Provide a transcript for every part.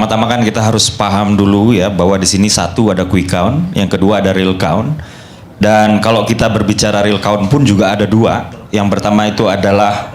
pertama-tama kan kita harus paham dulu ya bahwa di sini satu ada quick count, yang kedua ada real count. Dan kalau kita berbicara real count pun juga ada dua. Yang pertama itu adalah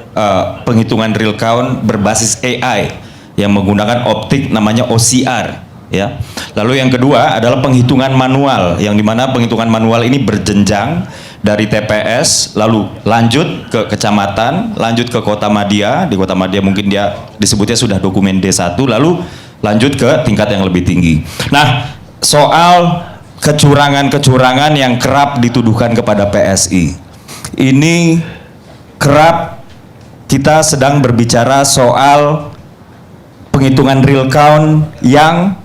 penghitungan real count berbasis AI yang menggunakan optik namanya OCR ya. Lalu yang kedua adalah penghitungan manual, yang dimana penghitungan manual ini berjenjang dari TPS, lalu lanjut ke kecamatan, lanjut ke Kota Madya. Di Kota Madya mungkin dia disebutnya sudah dokumen D1, lalu lanjut ke tingkat yang lebih tinggi. Nah, soal kecurangan-kecurangan yang kerap dituduhkan kepada PSI, ini kerap kita sedang berbicara soal penghitungan real count yang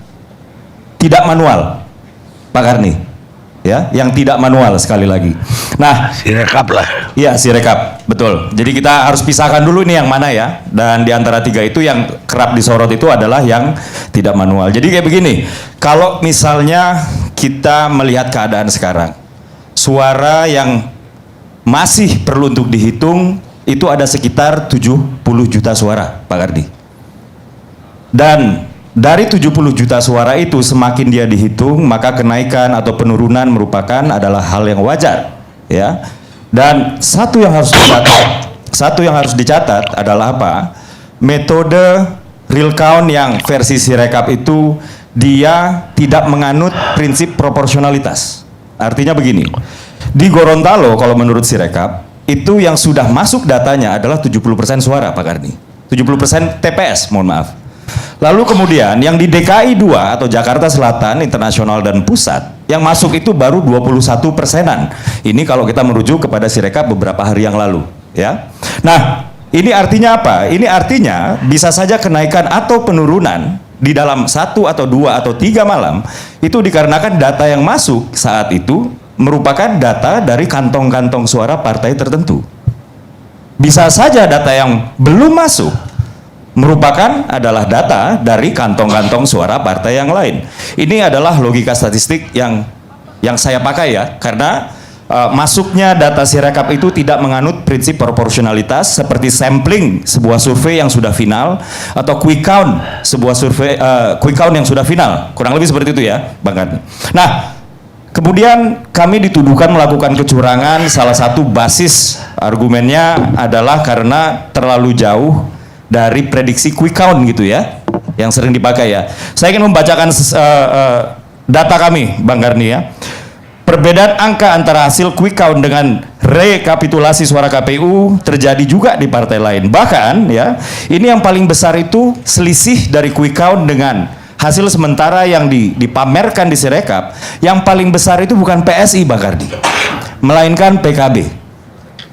tidak manual, Pak Karni. Ya, yang tidak manual sekali lagi. Nah, Sirekap lah. Iya, Sirekap, betul. Jadi kita harus pisahkan dulu nih yang mana ya. Dan di antara tiga itu yang kerap disorot itu adalah yang tidak manual. Jadi kayak begini, kalau misalnya kita melihat keadaan sekarang, suara yang masih perlu untuk dihitung itu ada sekitar 70 juta suara, Pak Kardi. Dan dari 70 juta suara itu semakin dia dihitung, maka kenaikan atau penurunan merupakan adalah hal yang wajar, ya. Dan satu yang harus dicatat adalah apa? Metode real count yang versi Sirekap itu dia tidak menganut prinsip proporsionalitas. Artinya begini, di Gorontalo kalau menurut Sirekap itu yang sudah masuk datanya adalah 70% suara, Pak Karni. 70% TPS, mohon maaf. Lalu kemudian yang di DKI 2 atau Jakarta Selatan, Internasional dan Pusat yang masuk itu baru 21%-an. Ini kalau kita merujuk kepada Sirekap beberapa hari yang lalu, ya. Nah, ini artinya apa? Ini artinya bisa saja kenaikan atau penurunan di dalam 1 atau 2 atau 3 malam itu dikarenakan data yang masuk saat itu merupakan data dari kantong-kantong suara partai tertentu. Bisa saja data yang belum masuk merupakan adalah data dari kantong-kantong suara partai yang lain. Ini adalah logika statistik yang saya pakai ya, karena masuknya data Sirekap itu tidak menganut prinsip proporsionalitas seperti sampling sebuah survei yang sudah final atau quick count sebuah survei quick count yang sudah final. Kurang lebih seperti itu ya, Bang Karni. Nah, kemudian kami dituduhkan melakukan kecurangan. Salah satu basis argumennya adalah karena terlalu jauh dari prediksi quick count gitu ya, yang sering dipakai ya. Saya ingin membacakan data kami, Bang Karni ya. Perbedaan angka antara hasil quick count dengan rekapitulasi suara KPU terjadi juga di partai lain. Bahkan ya, ini yang paling besar itu selisih dari quick count dengan hasil sementara yang dipamerkan di Sirekap. Yang paling besar itu bukan PSI, Bang Karni, melainkan PKB.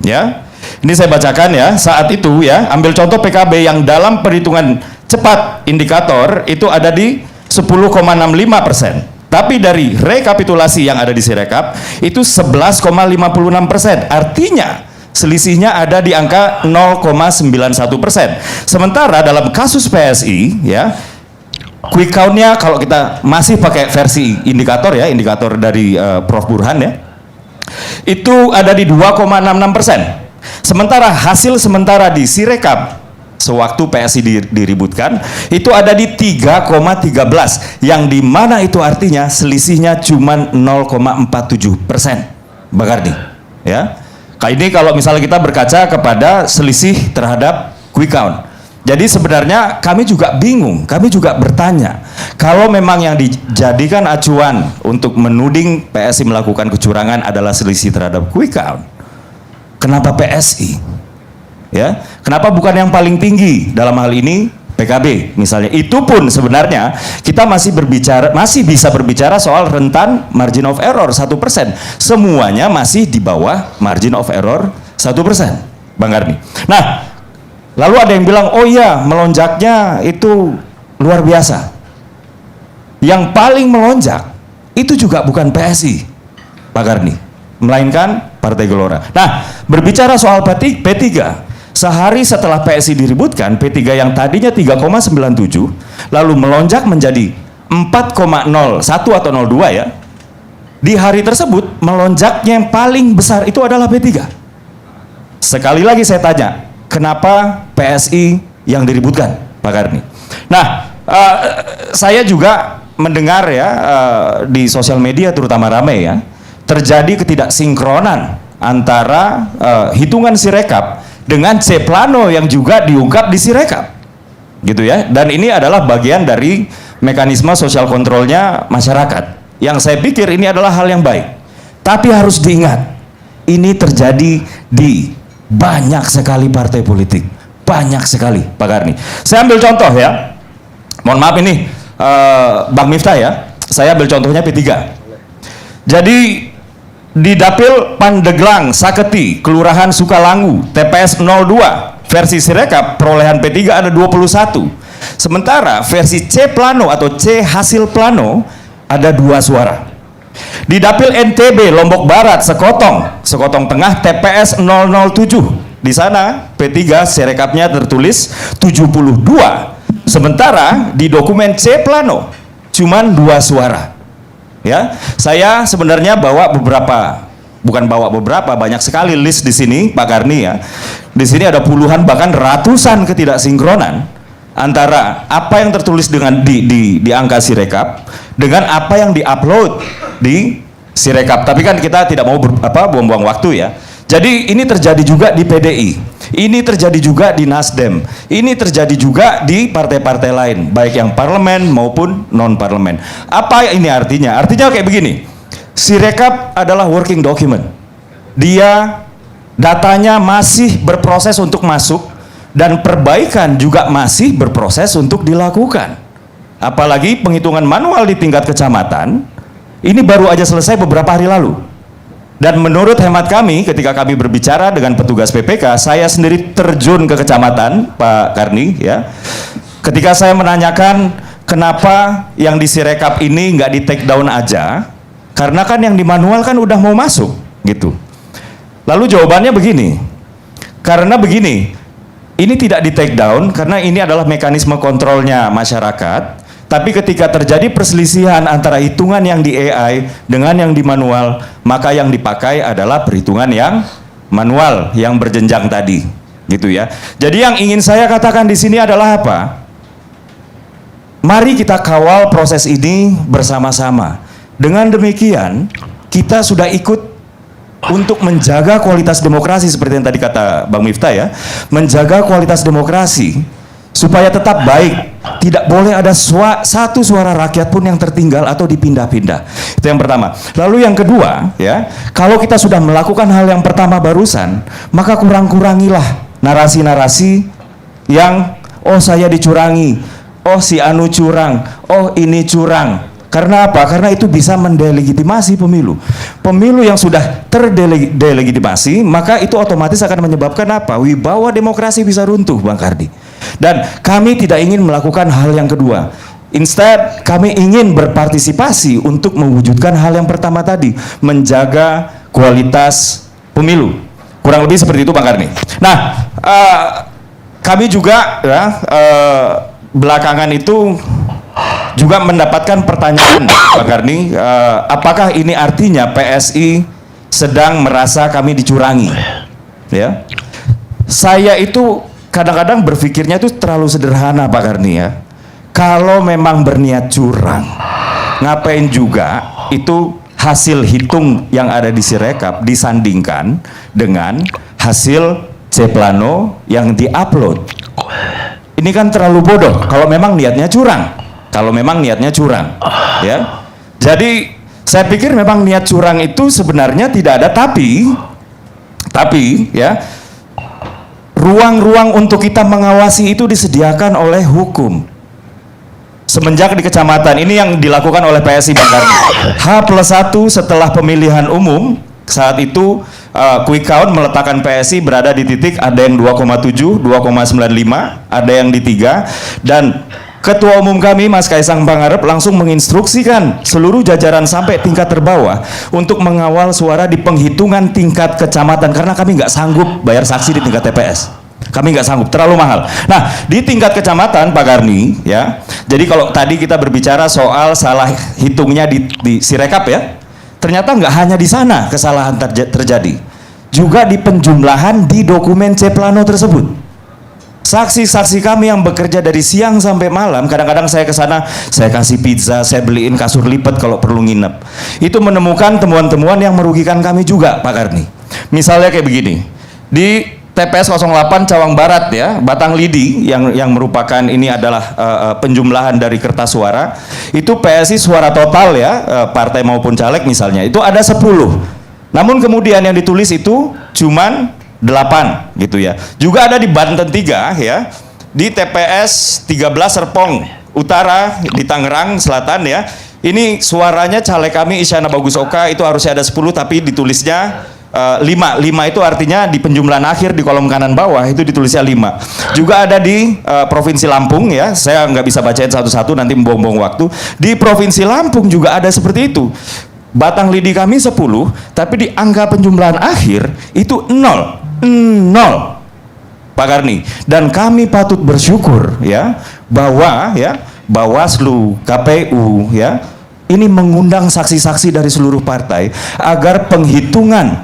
Ya. Ini saya bacakan ya, saat itu ya, ambil contoh PKB yang dalam perhitungan cepat indikator itu ada di 10,65%. Tapi dari rekapitulasi yang ada di Sirekap itu 11,56%. Artinya selisihnya ada di angka 0,91%. Sementara dalam kasus PSI ya, quick count-nya kalau kita masih pakai versi indikator ya, indikator dari Prof. Burhan ya, itu ada di 2,66%. Sementara hasil sementara di Sirekap sewaktu PSI diributkan itu ada di 3,13, yang dimana itu artinya selisihnya cuma 0,47%, Bang Karni. Ya, kali ini kalau misalnya kita berkaca kepada selisih terhadap quick count. Jadi sebenarnya kami juga bingung, kami juga bertanya, kalau memang yang dijadikan acuan untuk menuding PSI melakukan kecurangan adalah selisih terhadap quick count, kenapa PSI? Ya, kenapa bukan yang paling tinggi dalam hal ini PKB misalnya? Itu pun sebenarnya kita masih bisa berbicara soal rentan margin of error 1%. Semuanya masih di bawah margin of error 1%, Bang Karni. Nah, lalu ada yang bilang, oh iya melonjaknya itu luar biasa. Yang paling melonjak itu juga bukan PSI, Pak Karni, melainkan Partai Gelora. Nah, berbicara soal P3, sehari setelah PSI diributkan, P3 yang tadinya 3,97 lalu melonjak menjadi 4,01 atau 02 ya. Di hari tersebut melonjaknya yang paling besar itu adalah P3. Sekali lagi saya tanya, kenapa PSI yang diributkan, Pak Karni? Nah, uh, saya juga mendengar ya di sosial media terutama ramai ya, terjadi ketidaksinkronan antara hitungan Sirekap dengan C Plano yang juga diungkap di Sirekap, gitu ya. Dan ini adalah bagian dari mekanisme sosial kontrolnya masyarakat. Yang saya pikir ini adalah hal yang baik. Tapi harus diingat, ini terjadi di banyak sekali partai politik, banyak sekali, Pak Karni. Saya ambil contoh ya. Mohon maaf ini Bang Miftah ya. Saya ambil contohnya P3. Jadi di Dapil Pandeglang, Saketi, Kelurahan Sukalangu, TPS 02, versi Sirekap perolehan P3 ada 21. Sementara versi C Plano atau C hasil Plano ada 2 suara. Di Dapil NTB, Lombok Barat, Sekotong Tengah, TPS 007. Di sana P3 Sirekapnya tertulis 72. Sementara di dokumen C Plano cuman 2 suara. Ya, saya sebenarnya banyak sekali list di sini, Pak Karni ya. Di sini ada puluhan bahkan ratusan ketidaksinkronan antara apa yang tertulis dengan di angka Sirekap dengan apa yang diupload di Sirekap. Tapi kan kita tidak mau buang-buang waktu ya. Jadi ini terjadi juga di PDI, ini terjadi juga di Nasdem, ini terjadi juga di partai-partai lain, baik yang parlemen maupun non-parlemen. Apa ini artinya? Artinya kayak begini, Sirekap adalah working document. Dia datanya masih berproses untuk masuk dan perbaikan juga masih berproses untuk dilakukan. Apalagi penghitungan manual di tingkat kecamatan, ini baru aja selesai beberapa hari lalu. Dan menurut hemat kami, ketika kami berbicara dengan petugas PPK, saya sendiri terjun ke kecamatan, Pak Karni, ya. Ketika saya menanyakan kenapa yang di Sirekap ini nggak di take down aja, karena kan yang di manual kan udah mau masuk, gitu. Lalu jawabannya begini, karena begini, ini tidak di take down karena ini adalah mekanisme kontrolnya masyarakat. Tapi ketika terjadi perselisihan antara hitungan yang di AI dengan yang di manual, maka yang dipakai adalah perhitungan yang manual yang berjenjang tadi, gitu ya. Jadi yang ingin saya katakan di sini adalah apa? Mari kita kawal proses ini bersama-sama. Dengan demikian, kita sudah ikut untuk menjaga kualitas demokrasi seperti yang tadi kata Bang Miftah ya, menjaga kualitas demokrasi supaya tetap baik. Tidak boleh ada satu suara rakyat pun yang tertinggal atau dipindah-pindah. Itu yang pertama. Lalu yang kedua, ya, kalau kita sudah melakukan hal yang pertama barusan, maka kurang-kurangilah narasi-narasi yang saya dicurangi, si Anu curang, ini curang. Karena apa? Karena itu bisa mendelegitimasi pemilu. Pemilu yang sudah terdelegitimasi, maka itu otomatis akan menyebabkan apa? Wibawa demokrasi bisa runtuh, Bang Kardi. Dan kami tidak ingin melakukan hal yang kedua. Instead, kami ingin berpartisipasi untuk mewujudkan hal yang pertama tadi, menjaga kualitas pemilu. Kurang lebih seperti itu, Bang Karni. Nah, kami juga belakangan itu juga mendapatkan pertanyaan, Pak Karni, apakah ini artinya PSI sedang merasa kami dicurangi? Ya, saya itu kadang-kadang berpikirnya itu terlalu sederhana, Pak Karni ya. Kalau memang berniat curang, ngapain juga itu hasil hitung yang ada di Sirekap disandingkan dengan hasil C Plano yang diupload? Ini kan terlalu bodoh. Kalau memang niatnya curang. Kalau memang niatnya curang, ya. Jadi saya pikir memang niat curang itu sebenarnya tidak ada, tapi ya, ruang-ruang untuk kita mengawasi itu disediakan oleh hukum. Semenjak di kecamatan ini yang dilakukan oleh PSI Bang Karni. H+1 setelah pemilihan umum, saat itu quick count meletakkan PSI berada di titik ada yang 2,7, 2,95, ada yang di 3, dan Ketua Umum kami Mas Kaisang Pangarep langsung menginstruksikan seluruh jajaran sampai tingkat terbawah untuk mengawal suara di penghitungan tingkat kecamatan karena kami nggak sanggup bayar saksi di tingkat TPS. Kami nggak sanggup, terlalu mahal. Nah, di tingkat kecamatan Pak Karni ya. Jadi kalau tadi kita berbicara soal salah hitungnya di Sirekap ya, ternyata nggak hanya di sana kesalahan terjadi, juga di penjumlahan di dokumen C Plano tersebut. Saksi-saksi kami yang bekerja dari siang sampai malam, kadang-kadang saya ke sana, saya kasih pizza, saya beliin kasur lipat kalau perlu nginep. Itu menemukan temuan-temuan yang merugikan kami juga, Pak Karni. Misalnya kayak begini, di TPS 08 Cawang Barat ya, Batang Lidi yang merupakan ini adalah penjumlahan dari kertas suara. Itu PSI suara total ya, partai maupun caleg misalnya, itu ada 10. Namun kemudian yang ditulis itu cuman 8 gitu ya. Juga ada di Banten 3 ya, di TPS 13 Serpong Utara di Tangerang Selatan ya. Ini suaranya caleg kami Isyana Bagus Oka itu harusnya ada 10 tapi ditulisnya 5 itu artinya di penjumlahan akhir di kolom kanan bawah itu ditulisnya 5. Juga ada di Provinsi Lampung ya, saya nggak bisa bacain satu-satu nanti membuang-buang waktu. Di Provinsi Lampung juga ada seperti itu. Batang Lidi kami 10 tapi di angka penjumlahan akhir itu 0 Pak Karni. Dan kami patut bersyukur ya bahwa ya Bawaslu, KPU ya ini mengundang saksi-saksi dari seluruh partai agar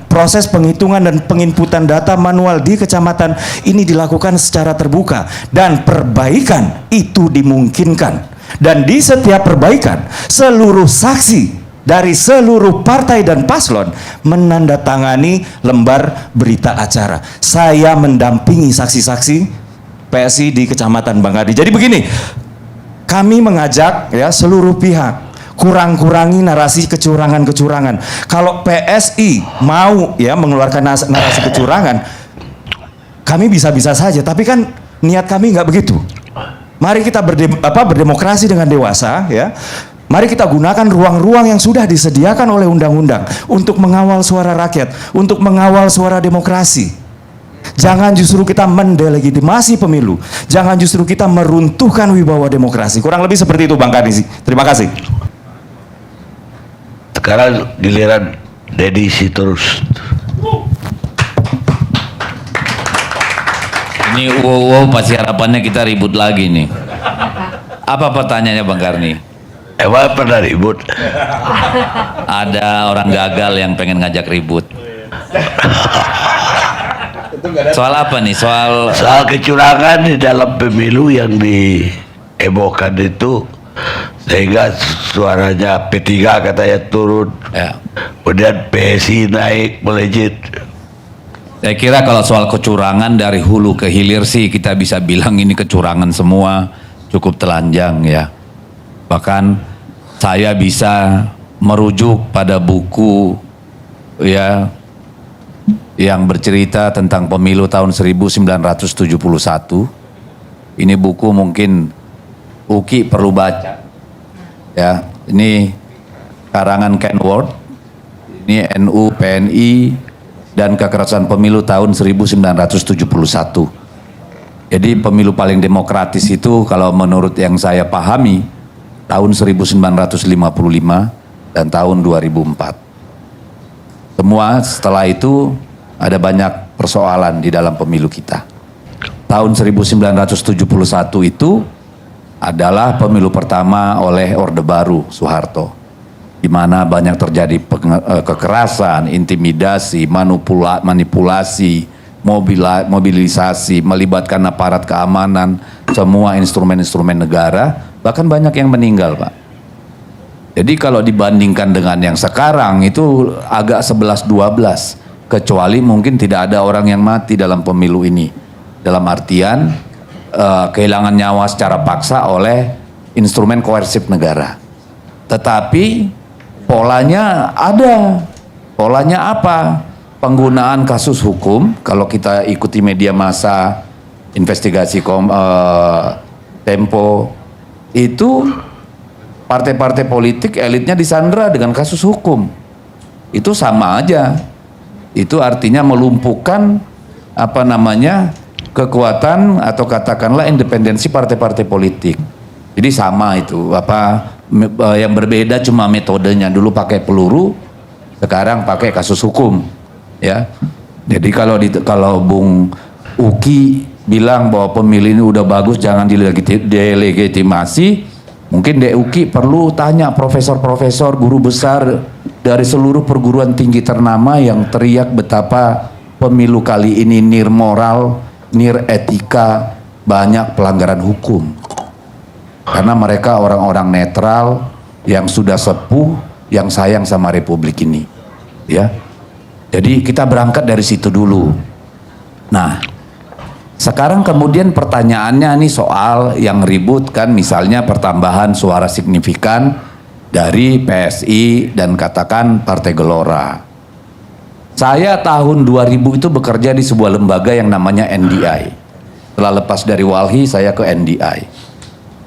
proses penghitungan dan penginputan data manual di kecamatan ini dilakukan secara terbuka dan perbaikan itu dimungkinkan. Dan di setiap perbaikan seluruh saksi dari seluruh partai dan paslon menandatangani lembar berita acara. Saya mendampingi saksi-saksi PSI di Kecamatan Bangkadi. Jadi begini, kami mengajak ya seluruh pihak kurang-kurangi narasi kecurangan-kecurangan. Kalau PSI mau ya mengeluarkan narasi kecurangan, kami bisa-bisa saja. Tapi kan niat kami nggak begitu. Mari kita berdemokrasi dengan dewasa ya. Mari kita gunakan ruang-ruang yang sudah disediakan oleh undang-undang untuk mengawal suara rakyat, untuk mengawal suara demokrasi. Jangan justru kita mendelegitimasi pemilu. Jangan justru kita meruntuhkan wibawa demokrasi. Kurang lebih seperti itu Bang Karni. Terima kasih. Sekarang giliran Dedi Sitorus. Ini pasti harapannya kita ribut lagi nih. Apa pertanyaannya Bang Karni? Emang pernah ribut? Ada orang gagal yang pengen ngajak ribut. Soal apa nih? Soal Kecurangan di dalam pemilu yang dihebohkan itu, sehingga suaranya P3 katanya turun ya. Kemudian PSI naik melejit. Saya kira kalau soal kecurangan dari hulu ke hilir sih kita bisa bilang ini kecurangan semua, cukup telanjang ya. Bahkan saya bisa merujuk pada buku ya yang bercerita tentang pemilu tahun 1971. Ini buku mungkin Uki perlu baca. Ya, ini karangan Ken Ward. Ini NU PNI dan kekerasan pemilu tahun 1971. Jadi pemilu paling demokratis itu kalau menurut yang saya pahami tahun 1955 dan tahun 2004. Semua setelah itu ada banyak persoalan di dalam pemilu kita. Tahun 1971 itu adalah pemilu pertama oleh Orde Baru Soeharto, di mana banyak terjadi kekerasan, intimidasi, manipulasi, mobilisasi, melibatkan aparat keamanan, semua instrumen-instrumen negara, bahkan banyak yang meninggal, Pak. Jadi kalau dibandingkan dengan yang sekarang itu agak 11-12, kecuali mungkin tidak ada orang yang mati dalam pemilu ini, dalam artian kehilangan nyawa secara paksa oleh instrumen koersif negara. Tetapi polanya ada. Polanya apa? Penggunaan kasus hukum. Kalau kita ikuti media massa, investigasi Tempo, itu partai-partai politik elitnya disandra dengan kasus hukum. Itu sama aja. Itu artinya melumpuhkan kekuatan atau katakanlah independensi partai-partai politik. Jadi sama itu, yang berbeda cuma metodenya. Dulu pakai peluru, sekarang pakai kasus hukum, ya. Jadi kalau Bung Uki bilang bahwa pemilih ini udah bagus, jangan delegitimasi, mungkin Uki perlu tanya profesor-profesor, guru besar dari seluruh perguruan tinggi ternama yang teriak betapa pemilu kali ini nir moral, nir etika, banyak pelanggaran hukum. Karena mereka orang-orang netral yang sudah sepuh, yang sayang sama Republik ini. Ya. Jadi kita berangkat dari situ dulu. Nah, sekarang kemudian pertanyaannya nih soal yang ribut kan, misalnya pertambahan suara signifikan dari PSI dan katakan Partai Gelora. Saya tahun 2000 itu bekerja di sebuah lembaga yang namanya NDI. Setelah lepas dari Walhi, saya ke NDI.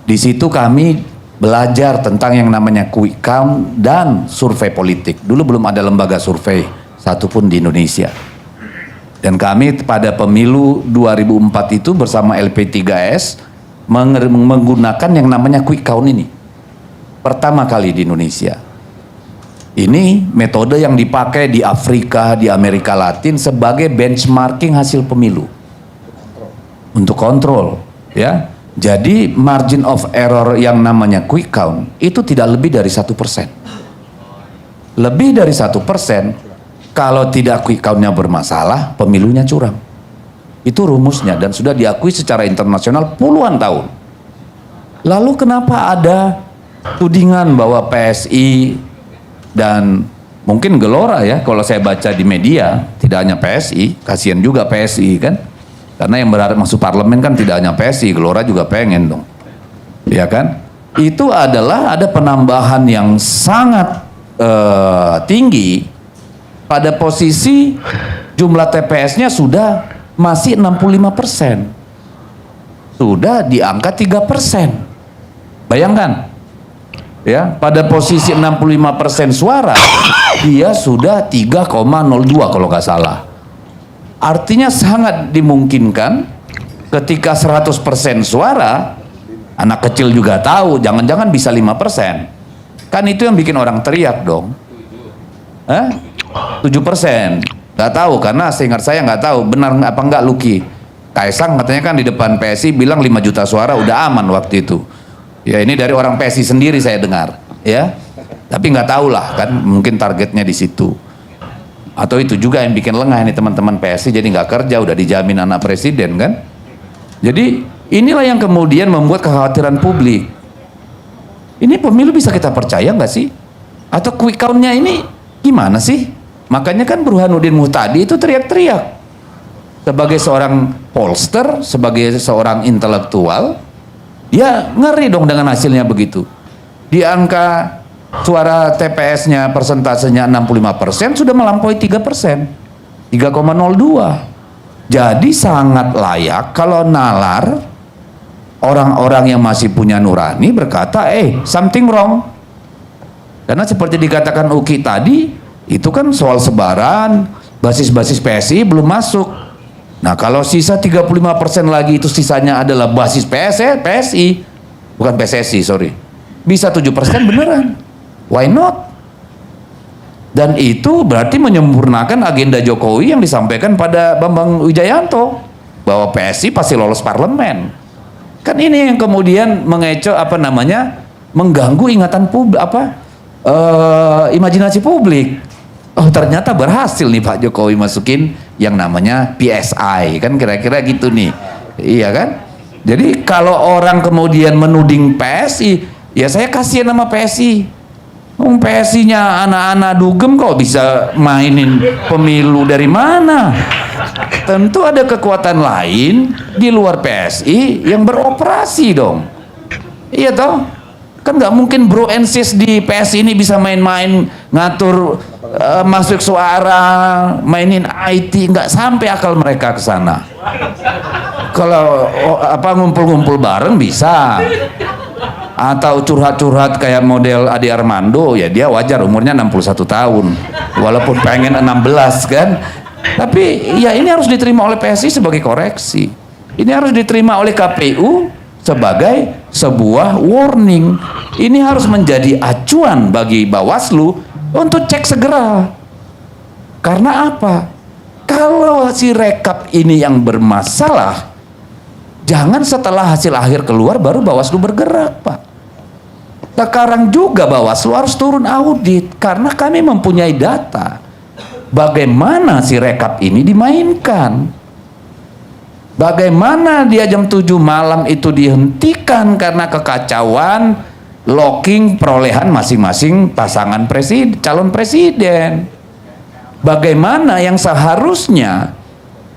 Di situ kami belajar tentang yang namanya quick count dan survei politik. Dulu belum ada lembaga survei satupun di Indonesia. Dan kami pada pemilu 2004 itu bersama LP3S menggunakan yang namanya quick count ini. Pertama kali di Indonesia. Ini metode yang dipakai di Afrika, di Amerika Latin sebagai benchmarking hasil pemilu. Untuk kontrol, ya. Jadi margin of error yang namanya quick count itu tidak lebih dari 1%. Lebih dari 1%, kalau tidak quick countnya bermasalah, pemilunya curang. Itu rumusnya dan sudah diakui secara internasional puluhan tahun. Lalu kenapa ada tudingan bahwa PSI dan mungkin Gelora ya, kalau saya baca di media, tidak hanya PSI, kasihan juga PSI kan. Karena yang berharap masuk parlemen kan tidak hanya PSI, Gelora juga pengen dong. Ya kan? Itu adalah ada penambahan yang sangat tinggi pada posisi jumlah TPS-nya sudah masih 65%. Sudah di angka 3%. Bayangkan. Ya, pada posisi 65% suara, dia sudah 3,02 kalau nggak salah. Artinya sangat dimungkinkan ketika 100% suara, anak kecil juga tahu, jangan-jangan bisa 5%. Kan itu yang bikin orang teriak dong. 7%. Nggak tahu, karena seingat saya nggak tahu, benar apa nggak Luki. Kaisang katanya kan di depan PSI bilang 5 juta suara udah aman waktu itu. Ya ini dari orang PSI sendiri saya dengar. Ya, tapi nggak tahu lah kan, mungkin targetnya di situ. Atau itu juga yang bikin lengah nih teman-teman PSI, jadi nggak kerja, udah dijamin anak presiden kan. Jadi inilah yang kemudian membuat kekhawatiran publik. Ini pemilu bisa kita percaya nggak sih? Atau quick count-nya ini gimana sih? Makanya kan Burhanuddin Muhtadi itu teriak-teriak. Sebagai seorang pollster, sebagai seorang intelektual, dia ngeri dong dengan hasilnya begitu. Di angka suara TPS-nya persentasenya 65% sudah melampaui 3%, 3,02. Jadi sangat layak kalau nalar orang-orang yang masih punya nurani berkata, something wrong. Karena seperti dikatakan Uki tadi, itu kan soal sebaran, basis-basis PSI belum masuk. Nah kalau sisa 35% lagi itu sisanya adalah basis PSI, bukan PSSI, sorry. Bisa 7% beneran. Why not? Dan itu berarti menyempurnakan agenda Jokowi yang disampaikan pada Bambang Wijayanto bahwa PSI pasti lolos parlemen. Kan ini yang kemudian mengecoh mengganggu ingatan publik imajinasi publik. Oh ternyata berhasil nih Pak Jokowi masukin yang namanya PSI kan, kira-kira gitu nih. Iya kan? Jadi kalau orang kemudian menuding PSI, ya saya kasihan sama PSI. PSI-nya anak-anak dugem kok bisa mainin pemilu dari mana? Tentu ada kekuatan lain di luar PSI yang beroperasi dong. Iya toh? Kan nggak mungkin bro and sis di PSI ini bisa main-main ngatur masuk suara, mainin IT, nggak sampai akal mereka ke sana. Kalau ngumpul-ngumpul bareng bisa. Atau curhat-curhat kayak model Ade Armando, ya dia wajar umurnya 61 tahun walaupun pengen 16 kan. Tapi ya ini harus diterima oleh PSI sebagai koreksi, ini harus diterima oleh KPU sebagai sebuah warning, ini harus menjadi acuan bagi Bawaslu untuk cek segera. Karena apa? Kalau si rekap ini yang bermasalah, jangan setelah hasil akhir keluar baru Bawaslu bergerak, Pak. Sekarang juga Bawaslu harus turun audit karena kami mempunyai data bagaimana si rekap ini dimainkan. Bagaimana dia jam 7 malam itu dihentikan karena kekacauan locking perolehan masing-masing pasangan calon presiden. Bagaimana yang seharusnya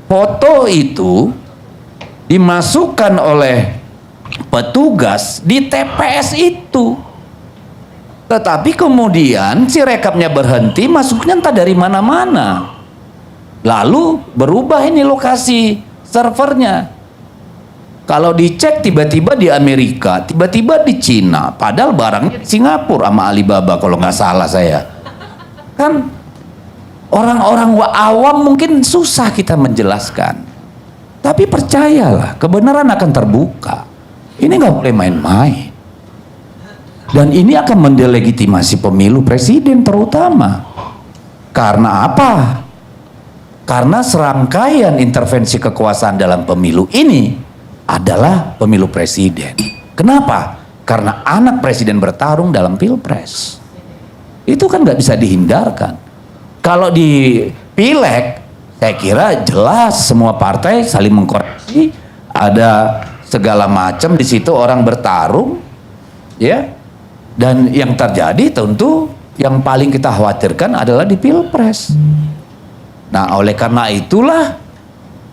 foto itu dimasukkan oleh petugas di TPS itu, tetapi kemudian si rekapnya berhenti, masuknya entah dari mana-mana, lalu berubah ini lokasi servernya. Kalau dicek tiba-tiba di Amerika, tiba-tiba di Cina, padahal barangnya di Singapura sama Alibaba kalau nggak salah saya. Kan orang-orang awam mungkin susah kita menjelaskan, tapi percayalah kebenaran akan terbuka. Ini nggak boleh main-main, dan ini akan mendelegitimasi pemilu presiden terutama. Karena apa? Karena serangkaian intervensi kekuasaan dalam pemilu ini adalah pemilu presiden. Kenapa? Karena anak presiden bertarung dalam pilpres. Itu kan nggak bisa dihindarkan. Kalau di pileg, saya kira jelas semua partai saling mengkoreksi, ada segala macam di situ orang bertarung, ya. Dan yang terjadi tentu yang paling kita khawatirkan adalah di pilpres. Nah, oleh karena itulah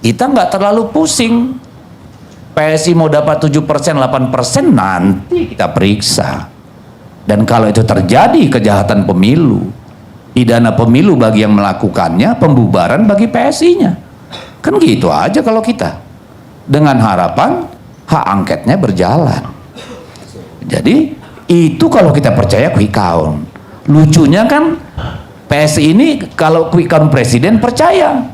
kita nggak terlalu pusing. PSI mau dapat 7%, 8% nanti kita periksa. Dan kalau itu terjadi kejahatan pemilu, pidana pemilu bagi yang melakukannya, pembubaran bagi PSI-nya. Kan gitu aja kalau kita. Dengan harapan hak angketnya berjalan. Jadi itu kalau kita percaya quick count. Lucunya kan PSI ini kalau quick count presiden percaya,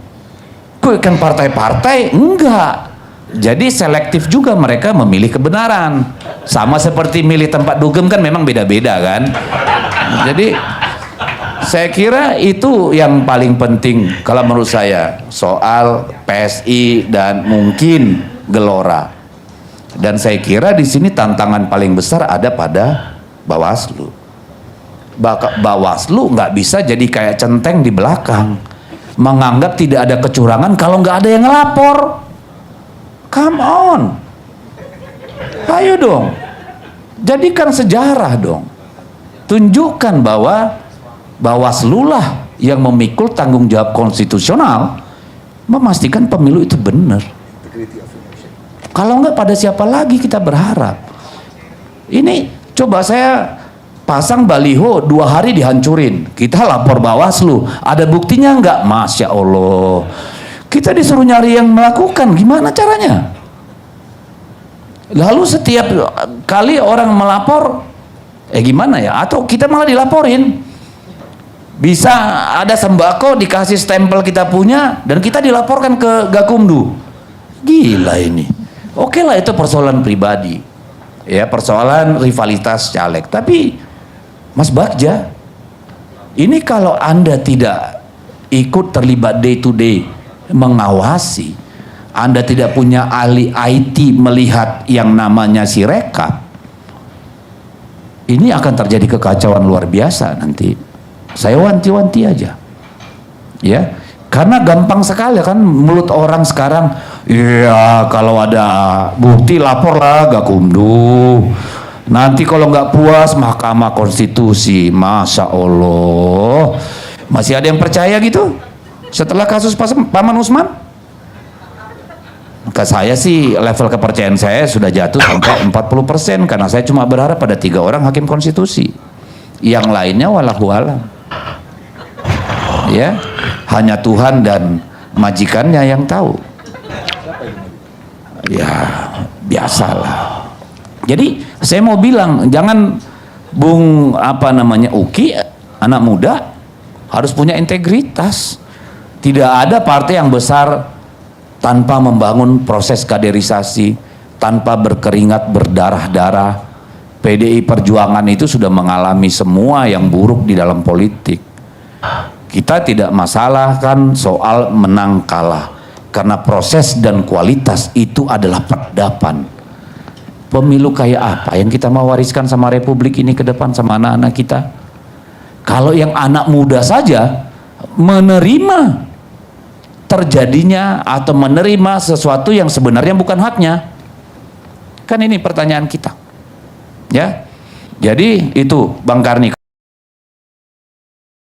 quick count partai-partai enggak. Jadi selektif juga mereka memilih kebenaran. Sama seperti milih tempat dugem kan memang beda-beda kan. Jadi saya kira itu yang paling penting kalau menurut saya soal PSI dan mungkin Gelora. Dan saya kira di sini tantangan paling besar ada pada Bawaslu. Bawaslu nggak bisa jadi kayak centeng di belakang, menganggap tidak ada kecurangan kalau nggak ada yang ngelapor. Come on, ayo dong, jadikan sejarah dong, tunjukkan bahwa Bawaslu lah yang memikul tanggung jawab konstitusional memastikan pemilu itu benar. Kalau nggak pada siapa lagi kita berharap? Ini coba saya pasang baliho 2 hari dihancurin, kita lapor Bawaslu, ada buktinya nggak? Masya Allah, kita disuruh nyari yang melakukan, gimana caranya? Lalu setiap kali orang melapor, gimana ya? Atau kita malah dilaporin, bisa ada sembako dikasih stempel kita punya dan kita dilaporkan ke Gakumdu. Gila ini. Oke lah, itu persoalan pribadi, ya, persoalan rivalitas caleg. Tapi Mas Bagja, ini kalau Anda tidak ikut terlibat day to day mengawasi, Anda tidak punya ahli IT melihat yang namanya Sirekap, ini akan terjadi kekacauan luar biasa nanti. Saya wanti-wanti aja, ya, karena gampang sekali kan mulut orang sekarang. Iya, kalau ada bukti laporlah Gakumdu. Nanti kalau nggak puas Mahkamah Konstitusi. Masya Allah, masih ada yang percaya gitu setelah kasus Paman Usman? Ke saya sih level kepercayaan saya sudah jatuh sampai 40%, karena saya cuma berharap pada 3 orang hakim konstitusi, yang lainnya wallahu alam, ya, hanya Tuhan dan majikannya yang tahu. Ya biasalah. Jadi saya mau bilang, jangan Bung Uki, anak muda harus punya integritas. Tidak ada partai yang besar tanpa membangun proses kaderisasi, tanpa berkeringat berdarah-darah. PDI Perjuangan itu sudah mengalami semua yang buruk di dalam politik. Kita tidak masalah kan soal menang kalah, karena proses dan kualitas itu adalah peradaban. Pemilu kayak apa yang kita mau wariskan sama republik ini ke depan, sama anak-anak kita? Kalau yang anak muda saja menerima terjadinya atau menerima sesuatu yang sebenarnya bukan haknya? Kan ini pertanyaan kita. Ya. Jadi itu Bang Karni.